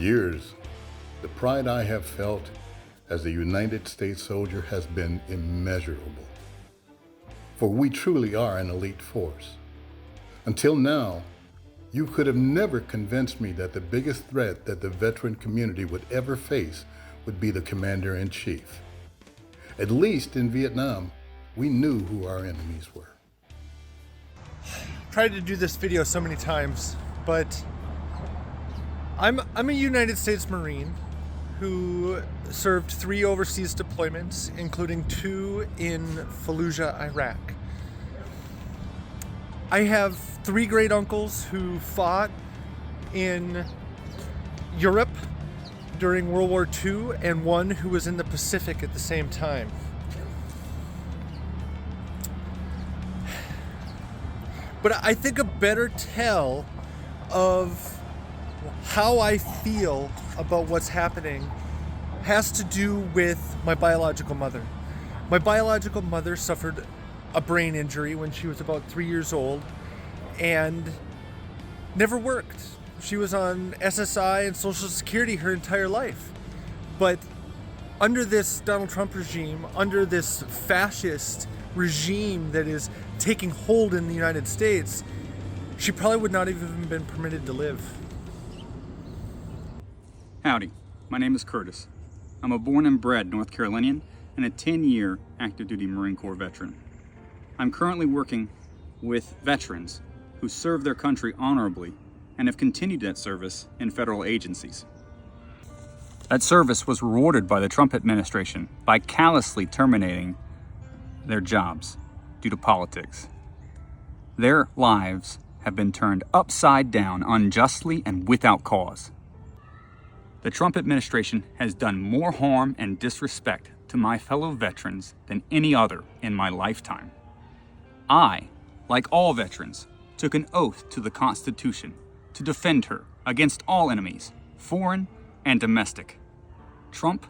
years, the pride I have felt as a United States soldier has been immeasurable. For we truly are an elite force. Until now, you could have never convinced me that the biggest threat that the veteran community would ever face would be the commander-in-chief. At least in Vietnam, we knew who our enemies were. Tried to do this video so many times, but I'm a United States Marine who served 3 overseas deployments, including 2 in Fallujah, Iraq. I have 3 great uncles who fought in Europe during World War II and 1 who was in the Pacific at the same time. But I think a better tell of how I feel about what's happening has to do with my biological mother. My biological mother suffered a brain injury when she was about 3 years old and never worked. She was on SSI and Social Security her entire life. But under this Donald Trump regime, under this fascist regime that is taking hold in the United States, she probably would not have even been permitted to live. Howdy, my name is Curtis. I'm a born and bred North Carolinian and a 10-year active duty Marine Corps veteran. I'm currently working with veterans who serve their country honorably and have continued that service in federal agencies. That service was rewarded by the Trump administration by callously terminating their jobs due to politics. Their lives have been turned upside down unjustly and without cause. The Trump administration has done more harm and disrespect to my fellow veterans than any other in my lifetime. I, like all veterans, took an oath to the Constitution to defend her against all enemies, foreign and domestic. Trump,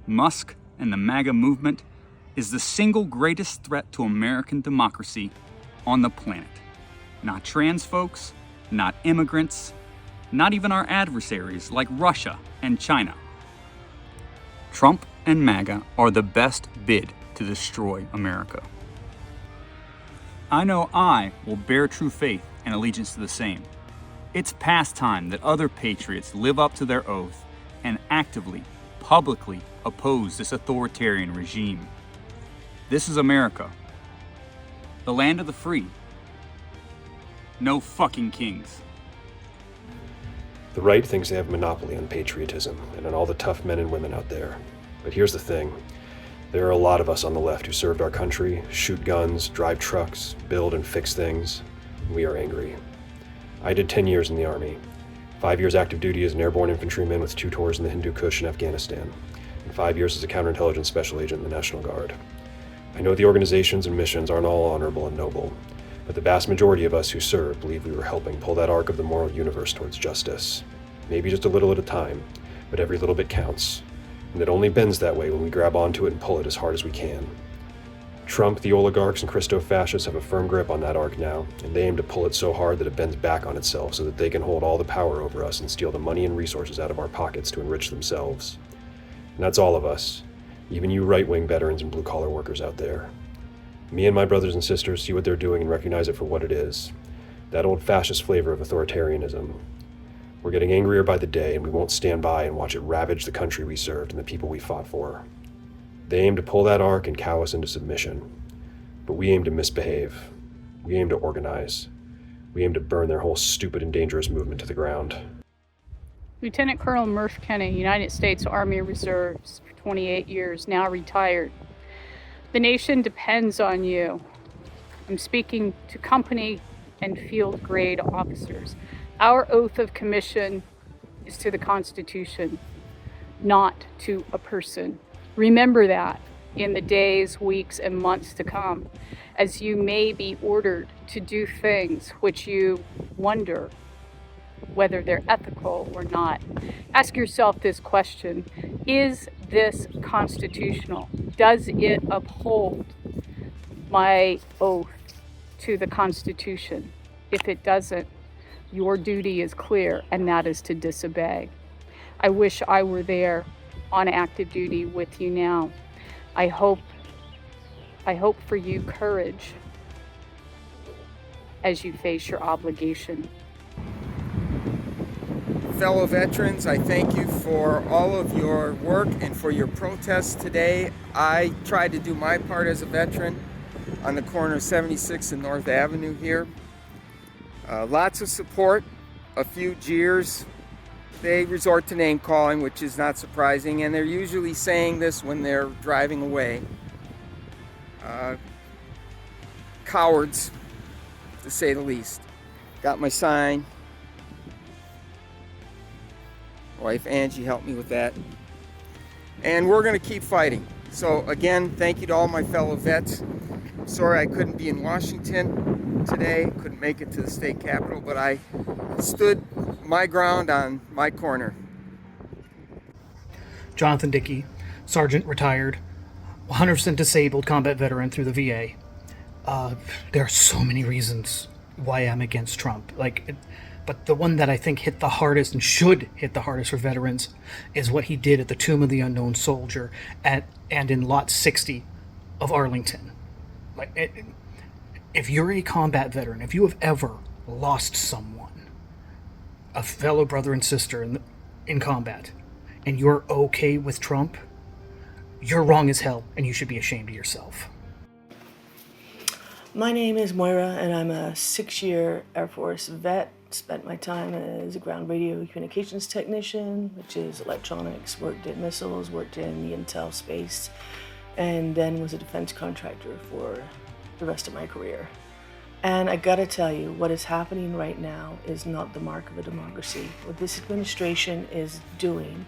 Musk, and the MAGA movement is the single greatest threat to American democracy on the planet. Not trans folks, not immigrants, not even our adversaries like Russia and China. Trump and MAGA are the best bid to destroy America. I know I will bear true faith and allegiance to the same. It's past time that other patriots live up to their oath and actively, publicly oppose this authoritarian regime. This is America, the land of the free. No fucking kings. The right thinks they have a monopoly on patriotism and on all the tough men and women out there. But here's the thing. There are a lot of us on the left who served our country, shoot guns, drive trucks, build and fix things. We are angry. I did 10 years in the Army, 5 years active duty as an airborne infantryman with 2 tours in the Hindu Kush in Afghanistan, and 5 years as a counterintelligence special agent in the National Guard. I know the organizations and missions aren't all honorable and noble, but the vast majority of us who served believe we were helping pull that arc of the moral universe towards justice. Maybe just a little at a time, but every little bit counts. And it only bends that way when we grab onto it and pull it as hard as we can. Trump, the oligarchs, and Christo-fascists have a firm grip on that arc now, and they aim to pull it so hard that it bends back on itself so that they can hold all the power over us and steal the money and resources out of our pockets to enrich themselves. And that's all of us, even you right-wing veterans and blue-collar workers out there. Me and my brothers and sisters see what they're doing and recognize it for what it is. That old fascist flavor of authoritarianism. We're getting angrier by the day, and we won't stand by and watch it ravage the country we served and the people we fought for. They aim to pull that arc and cow us into submission. But we aim to misbehave. We aim to organize. We aim to burn their whole stupid and dangerous movement to the ground. Lieutenant Colonel Murph Kenny, United States Army Reserves, for 28 years, now retired. The nation depends on you. I'm speaking to company and field grade officers. Our oath of commission is to the Constitution, not to a person. Remember that in the days, weeks, and months to come, as you may be ordered to do things which you wonder whether they're ethical or not. Ask yourself this question: is this constitutional? Does it uphold my oath to the Constitution? If it doesn't, your duty is clear, and that is to disobey. I wish I were there on active duty with you now. I hope for you courage as you face your obligation. Fellow veterans, I thank you for all of your work and for your protests today. I tried to do my part as a veteran on the corner of 76th and North Avenue here. Lots of support, a few jeers. They resort to name calling, which is not surprising, and they're usually saying this when they're driving away. Cowards, to say the least. Got my sign. Wife Angie helped me with that. And we're going to keep fighting. So again, thank you to all my fellow vets. Sorry I couldn't be in Washington today, couldn't make it to the state capitol, but I stood my ground on my corner. Jonathan Dickey, Sergeant, retired, 100% disabled combat veteran through the VA. There are so many reasons why I'm against Trump. But the one that I think hit the hardest and should hit the hardest for veterans is what he did at the Tomb of the Unknown Soldier and in Lot 60 of Arlington. If you're a combat veteran, if you have ever lost someone, a fellow brother and sister in combat, and you're okay with Trump, you're wrong as hell, and you should be ashamed of yourself. My name is Moira, and I'm a 6-year Air Force vet. Spent my time as a ground radio communications technician, which is electronics, worked in missiles, worked in the intel space, and then was a defense contractor for the rest of my career. And I gotta tell you, what is happening right now is not the mark of a democracy. What this administration is doing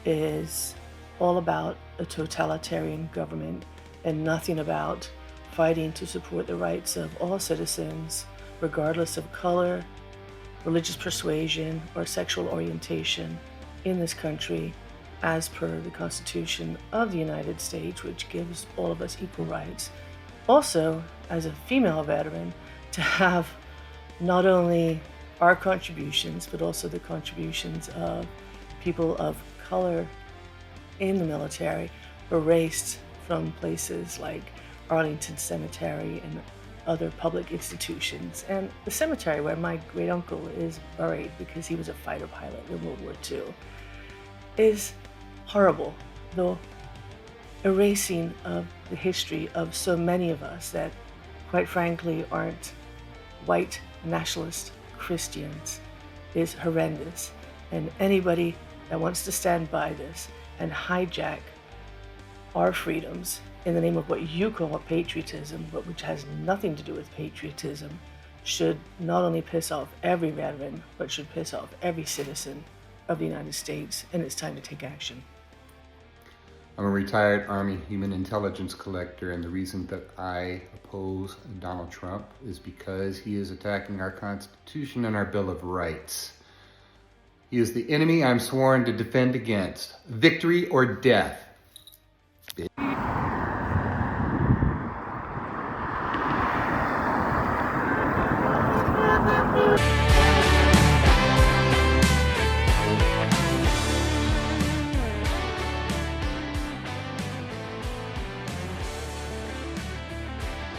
is all about a totalitarian government and nothing about fighting to support the rights of all citizens, regardless of color, religious persuasion, or sexual orientation in this country, as per the Constitution of the United States, which gives all of us equal rights. Also, as a female veteran, to have not only our contributions, but also the contributions of people of color in the military erased from places like Arlington Cemetery and other public institutions, and the cemetery where my great uncle is buried because he was a fighter pilot in World War II, is horrible. The erasing of the history of so many of us that, quite frankly, aren't white nationalist Christians is horrendous. And anybody that wants to stand by this and hijack our freedoms in the name of what you call patriotism, but which has nothing to do with patriotism, should not only piss off every veteran, but should piss off every citizen of the United States, and it's time to take action. I'm a retired Army human intelligence collector, and the reason that I oppose Donald Trump is because he is attacking our Constitution and our Bill of Rights. He is the enemy I'm sworn to defend against. Victory or death.